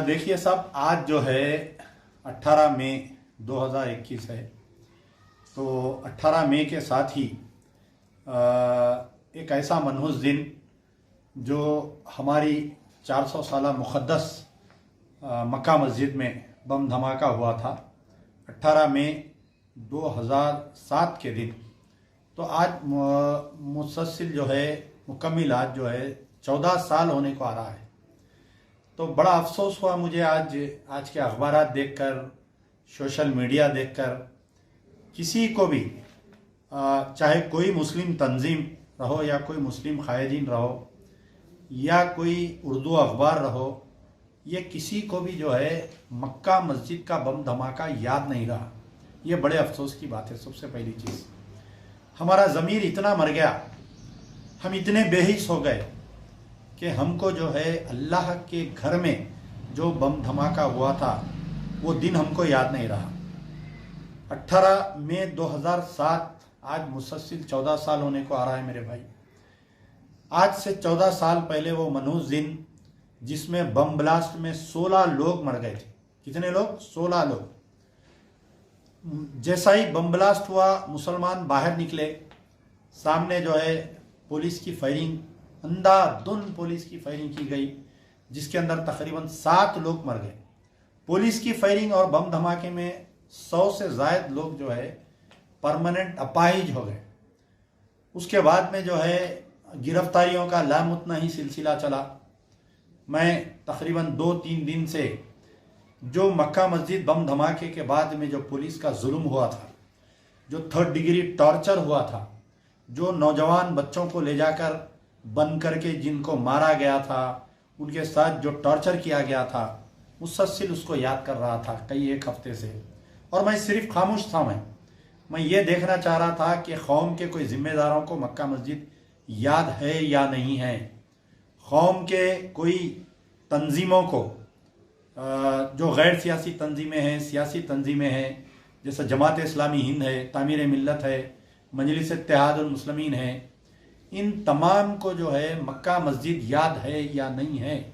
देखिए साहब, आज जो है 18 मई 2021 है। तो 18 मई के साथ ही एक ऐसा मनहूस दिन जो हमारी 400 साला मुक़द्दस मक्का मस्जिद में बम धमाका हुआ था 18 मई 2007 के दिन। तो आज मुसलसिल जो है मुकम्मिल आज जो है 14 साल होने को आ रहा है। तो बड़ा अफसोस हुआ मुझे आज के अखबारात देखकर, सोशल मीडिया देखकर, किसी को भी चाहे कोई मुस्लिम तंजीम रहो या कोई मुस्लिम कायदीन रहो या कोई उर्दू अखबार रहो, ये किसी को भी जो है मक्का मस्जिद का बम धमाका याद नहीं रहा। ये बड़े अफसोस की बात है। सबसे पहली चीज़, हमारा ज़मीर इतना मर गया, हम इतने बेहिस हो गए कि हमको जो है अल्लाह के घर में जो बम धमाका हुआ था वो दिन हमको याद नहीं रहा। 18 मई 2007 आज मुसलसिल 14 साल होने को आ रहा है मेरे भाई। आज से 14 साल पहले वो मनहूस दिन जिसमें बम ब्लास्ट में 16 लोग मर गए थे। कितने लोग? 16 लोग। जैसा ही बम ब्लास्ट हुआ, मुसलमान बाहर निकले, सामने जो है पुलिस की फायरिंग, अंधाधुंध पुलिस की फायरिंग की गई, जिसके अंदर तकरीबन 7 लोग मर गए। पुलिस की फायरिंग और बम धमाके में 100 से ज़ायद लोग जो है परमानेंट अपाहिज हो गए। उसके बाद में जो है गिरफ्तारियों का लामुतना ही सिलसिला चला। मैं तकरीबन 2-3 दिन से जो मक्का मस्जिद बम धमाके के बाद में जो पुलिस का जुल्म हुआ था, जो 3rd डिग्री टॉर्चर हुआ था, जो नौजवान बच्चों को ले जाकर बंद करके जिनको मारा गया था, उनके साथ जो टॉर्चर किया गया था, मुसलसिल उसको याद कर रहा था कई एक हफ्ते से। और मैं सिर्फ खामोश था। मैं ये देखना चाह रहा था कि कौम के कोई जिम्मेदारों को मक्का मस्जिद याद है या नहीं है। कौम के कोई तंजीमों को, जो गैर सियासी तंजीमें हैं, सियासी तंजीमें हैं, जैसे जमात इस्लामी हिंद है, तामीर मिल्लत है, मजलिस इत्तेहादुल मुस्लिमीन है, इन तमाम को जो है मक्का मस्जिद याद है या नहीं है,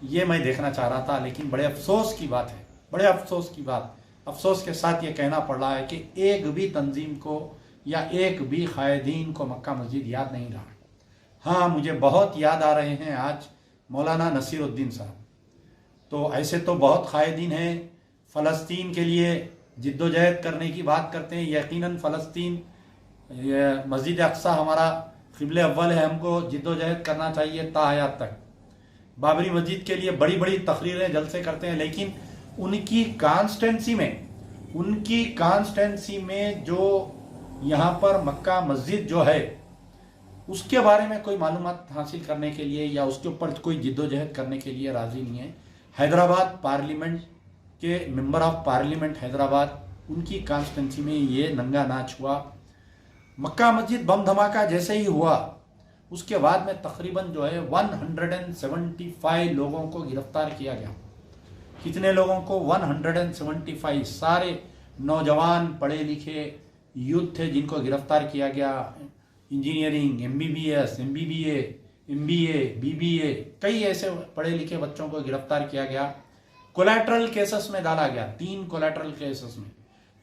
ये मैं देखना चाह रहा था। लेकिन बड़े अफसोस की बात है, बड़े अफसोस की बात, अफसोस के साथ ये कहना पड़ रहा है कि एक भी तंजीम को या एक भी कायदीन को मक्का मस्जिद याद नहीं रहा। हाँ, मुझे बहुत याद आ रहे हैं आज मौलाना नसीरुद्दीन साहब। तो ऐसे तो बहुत कायदीन हैं, फ़लस्तीन के लिए जिद्दोजहद करने की बात करते हैं। यकीनन फ़लस्तीन, मस्जिद अक्सा हमारा क़िबले अव्वल है, हमको जिद्दोजहद करना चाहिए ताहयात तक। बाबरी मस्जिद के लिए बड़ी बड़ी तकरीरें जलसे करते हैं, लेकिन उनकी कॉन्स्टेंसी में जो यहाँ पर मक्का मस्जिद जो है उसके बारे में कोई मालूमात हासिल करने के लिए या उसके ऊपर कोई जिद्दोजहद करने के लिए राज़ी नहीं है। हैदराबाद पार्लियामेंट के मेंबर ऑफ पार्लियामेंट हैदराबाद, उनकी कॉन्स्टेंसी में ये नंगा नाच हुआ। मक्का मस्जिद बम धमाका जैसे ही हुआ, उसके बाद में तकरीबन जो है 175 लोगों को गिरफ्तार किया गया। कितने लोगों को? 175। सारे नौजवान पढ़े लिखे यूथ थे जिनको गिरफ्तार किया गया। Engineering, MBBS, MBBA, MBA, BBA, कई ऐसे पढ़े लिखे बच्चों को गिरफ्तार किया गया। कोलैटरल केसेस में डाला गया, 3 कोलैटरल केसेस में,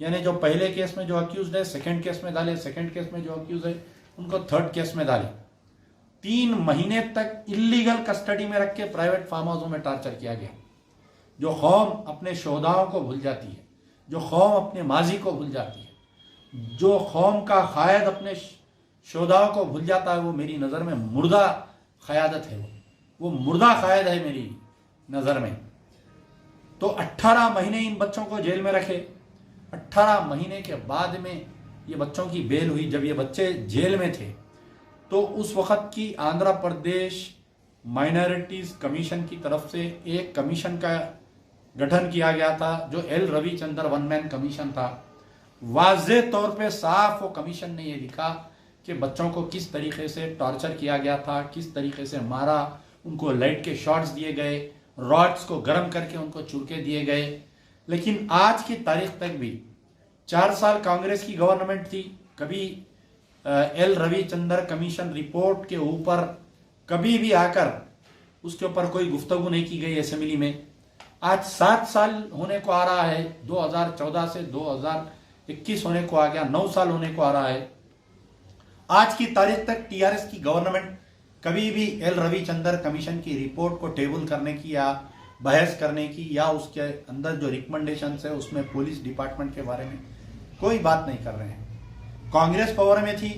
यानी जो पहले केस में जो अक्यूज है सेकंड केस में डाले, सेकंड केस में जो अक्यूज है उनको 3rd केस में डाले। 3 महीने तक इलीगल कस्टडी में रख के प्राइवेट फार्म हाउसों में टॉर्चर किया गया। जो कौम अपने शोधाओं को भूल जाती है, जो कौम अपने माजी को भूल जाती है, जो कौम का कायद अपने शोधाओं को भूल जाता है, वो मेरी नज़र में मुर्दा क़यादत है। वो मुर्दा कायद है मेरी नज़र में। तो 18 महीने इन बच्चों को जेल में रखे। 18 महीने के बाद में ये बच्चों की बेल हुई। जब ये बच्चे जेल में थे तो उस वक़्त की आंध्र प्रदेश माइनॉरिटीज़ कमीशन की तरफ से एक कमीशन का गठन किया गया था, जो L. Ravichandra one man commission था। वाज़े तौर पे साफ वो कमीशन ने ये लिखा कि बच्चों को किस तरीके से टॉर्चर किया गया था, किस तरीके से मारा, उनको लाइट के शॉट्स दिए गए, रॉड्स को गर्म करके उनको चुरके दिए गए। लेकिन आज की तारीख तक भी 4 साल कांग्रेस की गवर्नमेंट थी, कभी L. रविचंद्र कमीशन रिपोर्ट के ऊपर कभी भी आकर उसके ऊपर कोई गुफ्तगू नहीं की गई असेंबली में। आज 7 साल होने को आ रहा है, 2014 से 2021 होने को आ गया, 9 साल होने को आ रहा है। आज की तारीख तक टीआरएस की गवर्नमेंट कभी भी एल रविचंद्र कमीशन की रिपोर्ट को टेबल करने की या बहस करने की या उसके अंदर जो रिकमेंडेशन है उसमें पुलिस डिपार्टमेंट के बारे में कोई बात नहीं कर रहे हैं। कांग्रेस पावर में थी,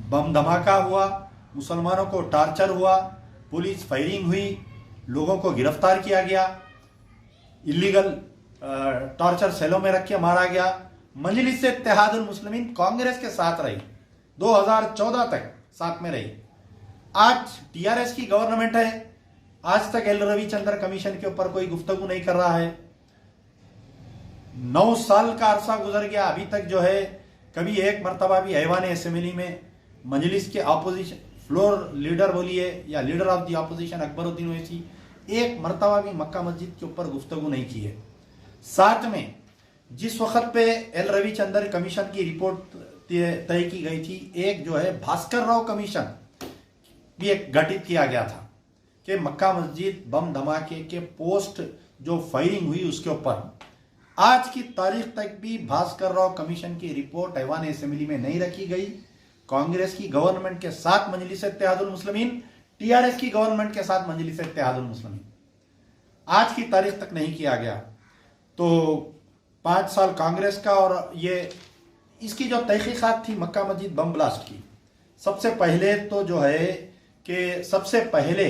बम धमाका हुआ, मुसलमानों को टार्चर हुआ, पुलिस फायरिंग हुई, लोगों को गिरफ्तार किया गया, इलीगल टॉर्चर सेलों में रख के मारा गया। मजलिस इत्तेहादुल मुस्लिमीन कांग्रेस के साथ रही, 2014 तक साथ में रही। आज टीआरएस की गवर्नमेंट है, आज तक एल रविचंद्र कमीशन के ऊपर कोई गुफ्तगू नहीं कर रहा है। 9 साल का अरसा गुजर गया, अभी तक जो है कभी एक मरतबा भी ऐवान असेंबली में मजलिस के अपोजिशन फ्लोर लीडर बोलिए या leader of the opposition Akbaruddin Owaisi एक मरतबा भी मक्का मस्जिद के ऊपर गुफ्तगू नहीं की है। साथ में जिस वक्त पे एल रविचंद्र कमीशन की रिपोर्ट तय की गई थी, एक जो है भास्कर राव कमीशन भी एक गठित किया गया था कि मक्का मस्जिद बम धमाके के पोस्ट जो फायरिंग हुई उसके ऊपर आज की तारीख तक भी भास्कर राव कमीशन की रिपोर्ट ऐवान असेंबली में नहीं रखी गई। कांग्रेस की गवर्नमेंट के साथ मजलिस इत्तेहादुल मुस्लिमीन, टीआरएस की गवर्नमेंट के साथ मजलिस इत्तेहादुल मुस्लिमीन, आज की तारीख तक नहीं किया गया। तो 5 साल कांग्रेस का, और ये इसकी जो तहकीकात थी मक्का मस्जिद बम ब्लास्ट की, सबसे पहले तो जो है कि सबसे पहले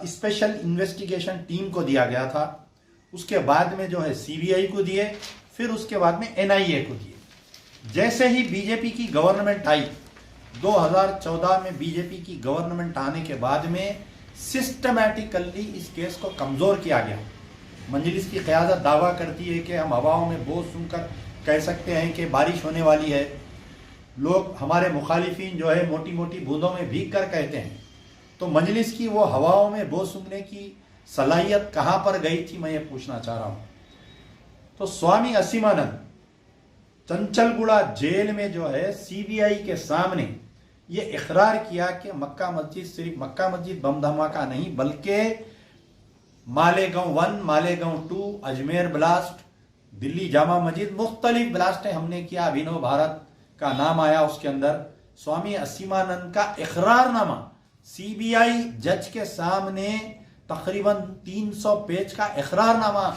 स्पेशल इन्वेस्टिगेशन टीम को दिया गया था, उसके बाद में जो है सीबीआई को दिए, फिर उसके बाद में एनआईए को दिए। जैसे ही बीजेपी की गवर्नमेंट आई, 2014 में बीजेपी की गवर्नमेंट आने के बाद में सिस्टमैटिकली इस केस को कमजोर किया गया। मजलिस की क़यादत दावा करती है कि हम हवाओं में बोझ सुनकर कह सकते हैं कि बारिश होने वाली है। लोग हमारे मुखालिफिन जो है मोटी मोटी बूंदों में भीग कर कहते हैं। तो मजलिस की वो हवाओं में बोझ सुनने की सलाहियत कहाँ पर गई थी, मैं ये पूछना चाह रहा हूँ। तो स्वामी असीमानंद चंचलगुड़ा जेल में जो है सीबीआई के सामने ये इकरार किया कि मक्का मस्जिद सिर्फ मक्का मस्जिद बम धमाका नहीं बल्कि मालेगांव 1, मालेगांव 2, अजमेर ब्लास्ट, दिल्ली जामा मस्जिद, मुख्तलिफ ब्लास्टें हमने किया। अभिनव भारत का नाम आया उसके अंदर। स्वामी असीमानंद का इकरारनामा सीबीआई जज के सामने तकरीबन 300 पेज का इकरारनामा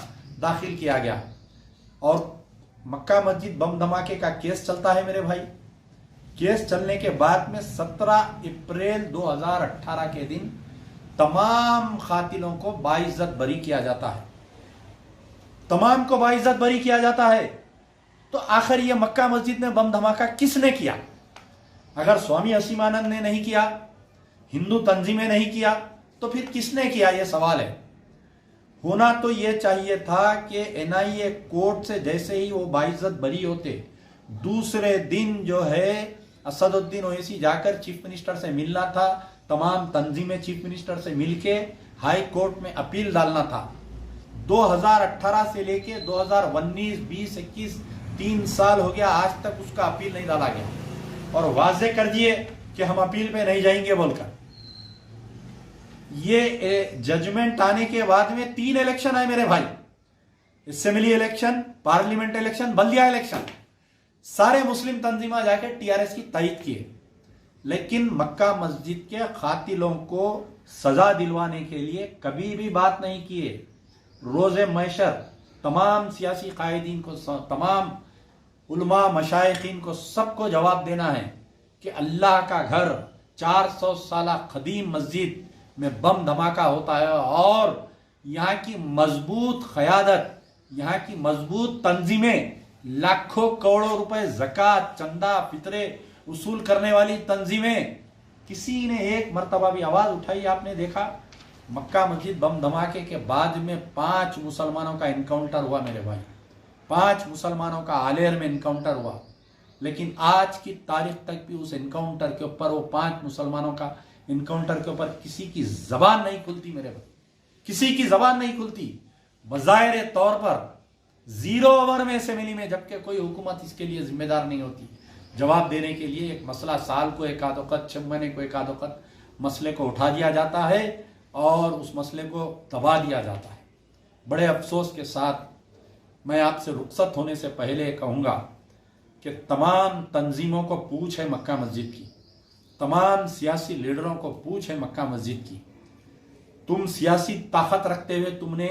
दाखिल किया गया और मक्का मस्जिद बम धमाके का केस चलता है मेरे भाई। केस चलने के बाद में 17 अप्रैल 2018 के दिन तमाम कातिलों को बाइज्जत बरी किया जाता है, तमाम को बाइज्जत बरी किया जाता है। तो आखिर ये मक्का मस्जिद में बम धमाका किसने किया? अगर स्वामी असीमानंद ने नहीं किया, हिंदू तंजीमें नहीं किया, तो फिर किसने किया? ये सवाल है। होना तो ये चाहिए था कि एनआईए कोर्ट से जैसे ही वो बाइज्जत बरी होते, दूसरे दिन जो है असदुद्दीन ओवैसी जाकर चीफ मिनिस्टर से मिलना था, तमाम तंजीमें चीफ मिनिस्टर से मिलके हाई कोर्ट में अपील डालना था। 2018 से लेके 2019, 20, 21 3 साल हो गया, आज तक उसका अपील नहीं डाला गया और वाजे कर दिए कि हम अपील पे नहीं जाएंगे बोलकर। ये जजमेंट आने के बाद में 3 इलेक्शन आए मेरे भाई, असेंबली इलेक्शन, पार्लियामेंट इलेक्शन, बल्दिया इलेक्शन। सारे मुस्लिम तंजीमा जाकर टीआरएस की तायद किए, लेकिन मक्का मस्जिद के कातिलों को सजा दिलवाने के लिए कभी भी बात नहीं किए। रोज़े महशर तमाम सियासी कायदीन को, तमाम उलमा मशाइखीन को सबको जवाब देना है कि अल्लाह का घर 400 साल कदीम मस्जिद में बम धमाका होता है और यहाँ की मजबूत क़यादत, यहाँ की मजबूत तंजीमें, लाखों करोड़ों रुपए ज़कात, चंदा, फितरे उसूल करने वाली तंजीमें, किसी ने एक मरतबा भी आवाज़ उठाई? आपने देखा? मक्का मस्जिद बम धमाके के बाद में 5 मुसलमानों का इनकाउंटर हुआ मेरे भाई, 5 मुसलमानों का आलेर में इनकाउंटर हुआ, लेकिन आज की तारीख तक भी उस इनकाउंटर के ऊपर, वो 5 मुसलमानों का इनकाउंटर के ऊपर किसी की जबान नहीं खुलती मेरे भाई, किसी की जबान नहीं खुलती। बज़ाहिर तौर पर 0 ओवर में असेंबली में, जबकि कोई हुकूमत इसके लिए जिम्मेदार नहीं होती जवाब देने के लिए। एक मसला साल को एक आध वक़्त, 6 महीने को एक आध वक़्त मसले को उठा दिया जाता है और उस मसले को दबा दिया जाता है। बड़े अफसोस के साथ मैं आपसे रुखसत होने से पहले कहूँगा कि तमाम तंजीमों को पूछ है मक्का मस्जिद की, तमाम सियासी लीडरों को पूछ है मक्का मस्जिद की। तुम सियासी ताकत रखते हुए तुमने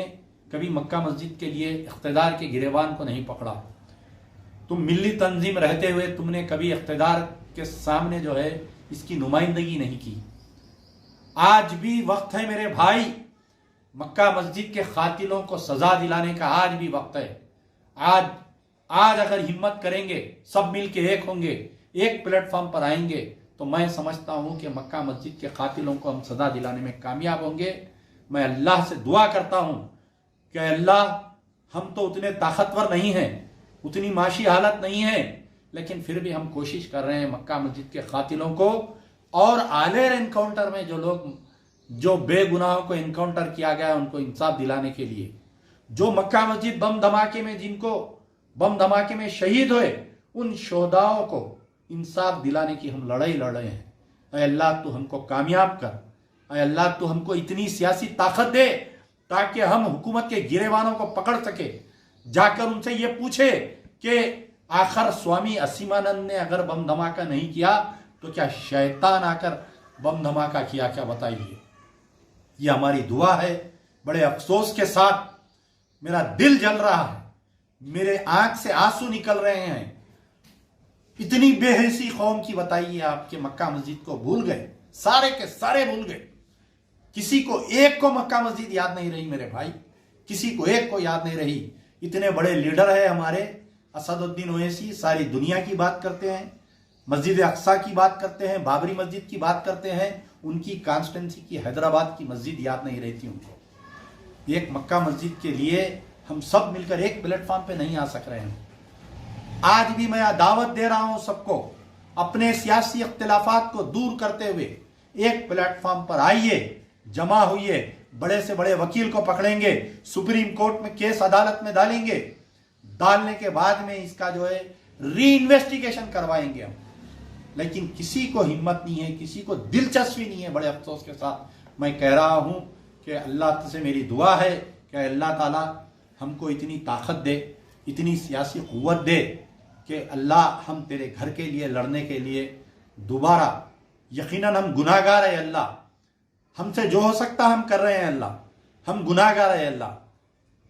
कभी मक्का मस्जिद के लिए इख्तिदार के गिरेबान को नहीं पकड़ा। तुम मिल्ली तंजीम रहते हुए तुमने कभी इख्तिदार के सामने जो है इसकी नुमाइंदगी नहीं की। आज भी वक्त है मेरे भाई, मक्का मस्जिद के कातिलों को सजा दिलाने का आज भी वक्त है। आज अगर हिम्मत करेंगे, सब मिलके एक होंगे, एक प्लेटफॉर्म पर आएंगे, तो मैं समझता हूं कि मक्का मस्जिद के कातिलों को हम सजा दिलाने में कामयाब होंगे। मैं अल्लाह से दुआ करता हूं कि अल्लाह, हम तो उतने ताकतवर नहीं हैं, उतनी माशी हालत नहीं है, लेकिन फिर भी हम कोशिश कर रहे हैं मक्का मस्जिद के कातिलों को और आलेर एनकाउंटर में जो बेगुनाहों को एनकाउंटर किया गया उनको इंसाफ दिलाने के लिए, जो मक्का मस्जिद बम धमाके में जिनको बम धमाके में शहीद हुए उन शोहदाओं को इंसाफ दिलाने की हम लड़ाई लड़ रहे हैं। अय अल्लाह तू हमको कामयाब कर, अय अल्लाह तू हमको इतनी सियासी ताकत दे ताकि हम हुकूमत के गिरेबानों को पकड़ सके, जाकर उनसे ये पूछे कि आखिर स्वामी असीमानंद ने अगर बम धमाका नहीं किया तो क्या शैतान आकर बम धमाका किया, क्या बताइए। ये हमारी दुआ है। बड़े अफसोस के साथ मेरा दिल जल रहा है, मेरे आंख से आंसू निकल रहे हैं। इतनी बेहसी कौम की बताइए आपके मक्का मस्जिद को भूल गए, सारे के सारे भूल गए। किसी को एक को मक्का मस्जिद याद नहीं रही मेरे भाई, किसी को एक को याद नहीं रही। इतने बड़े लीडर है हमारे असदुद्दीन ओवैसी, सारी दुनिया की बात करते हैं, मस्जिद अक्सा की बात करते हैं, बाबरी मस्जिद की बात करते हैं, उनकी कॉन्स्टिट्यूंसी की हैदराबाद की मस्जिद याद नहीं रहती उनको। एक मक्का मस्जिद के लिए हम सब मिलकर एक प्लेटफॉर्म पे नहीं आ सक रहे हैं। आज भी मैं दावत दे रहा हूं सबको, अपने सियासी इख्तिलाफात को दूर करते हुए एक प्लेटफॉर्म पर आइए, जमा हुइए, बड़े से बड़े वकील को पकड़ेंगे, सुप्रीम कोर्ट में केस अदालत में डालेंगे, डालने के बाद में इसका जो है री इन्वेस्टिगेशन करवाएंगे हम। लेकिन किसी को हिम्मत नहीं है, किसी को दिलचस्पी नहीं है। बड़े अफसोस के साथ मैं कह रहा हूं कि अल्लाह से मेरी दुआ है कि अल्लाह ताला हमको इतनी ताकत दे, इतनी सियासी कुव्वत दे कि अल्लाह हम तेरे घर के लिए लड़ने के लिए दोबारा, यकीनन हम गुनाहगार है अल्लाह, हमसे जो हो सकता हम कर रहे हैं अल्लाह, हम गुनाहगार है अल्लाह,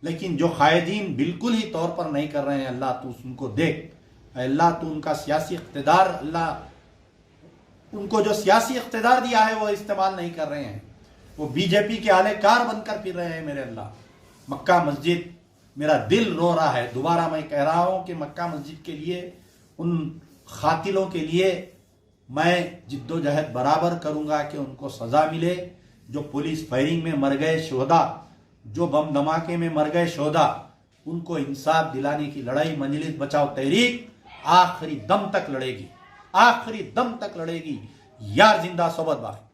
लेकिन जो कायदीन बिल्कुल ही तौर पर नहीं कर रहे हैं अल्लाह तू उनको देख। अल्लाह तू उनका सियासी इख्तिदार, अल्लाह उनको जो सियासी इख्तिदार दिया है वो इस्तेमाल नहीं कर रहे हैं, वो बीजेपी के आलेकार बनकर फिर रहे हैं मेरे अल्लाह। मक्का मस्जिद, मेरा दिल रो रहा है। दोबारा मैं कह रहा हूं कि मक्का मस्जिद के लिए, उन खातिलों के लिए मैं जिद्दोजहद बराबर करूंगा कि उनको सजा मिले। जो पुलिस फायरिंग में मर गए शोहदा, जो बम धमाके में मर गए शोहदा, उनको इंसाफ दिलाने की लड़ाई मजलिस बचाओ तहरीक आखिरी दम तक लड़ेगी, आखिरी दम तक लड़ेगी। यार जिंदा सोबत बाकी।